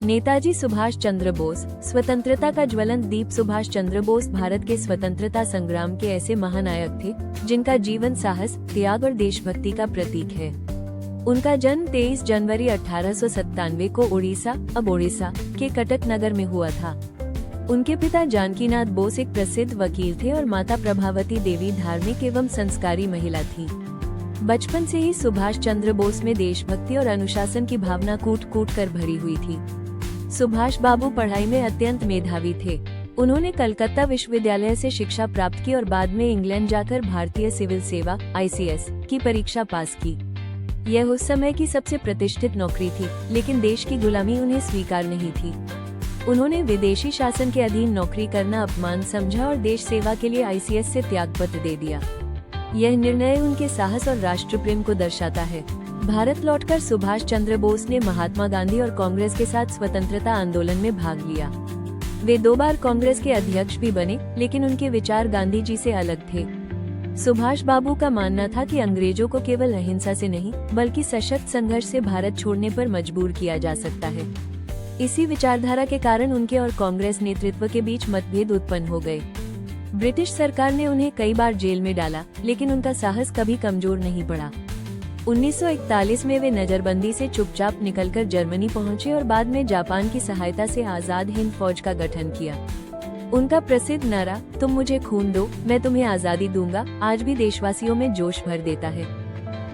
नेताजी सुभाष चंद्र बोस, स्वतंत्रता का ज्वलंत दीप। सुभाष चंद्र बोस भारत के स्वतंत्रता संग्राम के ऐसे महानायक थे जिनका जीवन साहस, त्याग और देशभक्ति का प्रतीक है। उनका जन्म 23 जनवरी 1897 को उड़ीसा, अब ओडिशा के कटक नगर में हुआ था। उनके पिता जानकीनाथ बोस एक प्रसिद्ध वकील थे और माता प्रभावती देवी धार्मिक एवं संस्कारी महिला थी। बचपन से ही सुभाष चंद्र बोस में देशभक्ति और अनुशासन की भावना कूट कूट कर भरी हुई थी। सुभाष बाबू पढ़ाई में अत्यंत मेधावी थे। उन्होंने कलकत्ता विश्वविद्यालय से शिक्षा प्राप्त की और बाद में इंग्लैंड जाकर भारतीय सिविल सेवा (ICS) की परीक्षा पास की। यह उस समय की सबसे प्रतिष्ठित नौकरी थी, लेकिन देश की गुलामी उन्हें स्वीकार नहीं थी। उन्होंने विदेशी शासन के अधीन नौकरी करना अपमान समझा और देश सेवा के लिए ICS से त्यागपत्र दे दिया। यह निर्णय उनके साहस और राष्ट्र प्रेम को दर्शाता है। भारत लौटकर सुभाष चंद्र बोस ने महात्मा गांधी और कांग्रेस के साथ स्वतंत्रता आंदोलन में भाग लिया। वे 2 बार कांग्रेस के अध्यक्ष भी बने, लेकिन उनके विचार गांधी जी से अलग थे। सुभाष बाबू का मानना था कि अंग्रेजों को केवल अहिंसा से नहीं, बल्कि सशक्त संघर्ष से भारत छोड़ने पर मजबूर किया जा सकता है। इसी विचारधारा के कारण उनके और कांग्रेस नेतृत्व के बीच मतभेद उत्पन्न हो गए। ब्रिटिश सरकार ने उन्हें कई बार जेल में डाला, लेकिन उनका साहस कभी कमजोर नहीं पड़ा। 1941 में वे नजरबंदी से चुपचाप निकलकर जर्मनी पहुंचे और बाद में जापान की सहायता से आजाद हिंद फौज का गठन किया। उनका प्रसिद्ध नारा "तुम मुझे खून दो, मैं तुम्हें आजादी दूंगा" आज भी देशवासियों में जोश भर देता है।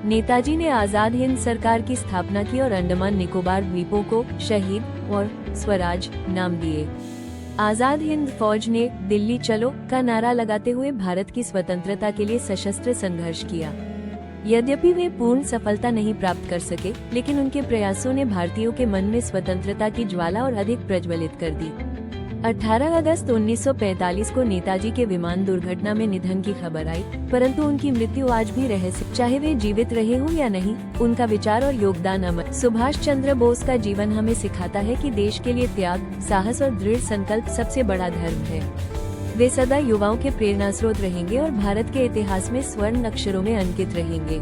नेताजी ने आजाद हिंद सरकार की स्थापना की और अंडमान निकोबार द्वीपों को शहीद और स्वराज नाम दिए। आजाद हिंद फौज ने "दिल्ली चलो" का नारा लगाते हुए भारत की स्वतंत्रता के लिए सशस्त्र संघर्ष किया। यद्यपि वे पूर्ण सफलता नहीं प्राप्त कर सके, लेकिन उनके प्रयासों ने भारतीयों के मन में स्वतंत्रता की ज्वाला और अधिक प्रज्वलित कर दी। 18 अगस्त 1945 को नेताजी के विमान दुर्घटना में निधन की खबर आई, परंतु उनकी मृत्यु आज भी रहस्य। चाहे वे जीवित रहे हों या नहीं, उनका विचार और योगदान अमर। सुभाष चंद्र बोस का जीवन हमें सिखाता है कि देश के लिए त्याग, साहस और दृढ़ संकल्प सबसे बड़ा धर्म है। वे सदा युवाओं के प्रेरणा स्रोत रहेंगे और भारत के इतिहास में स्वर्ण अक्षरों में अंकित रहेंगे।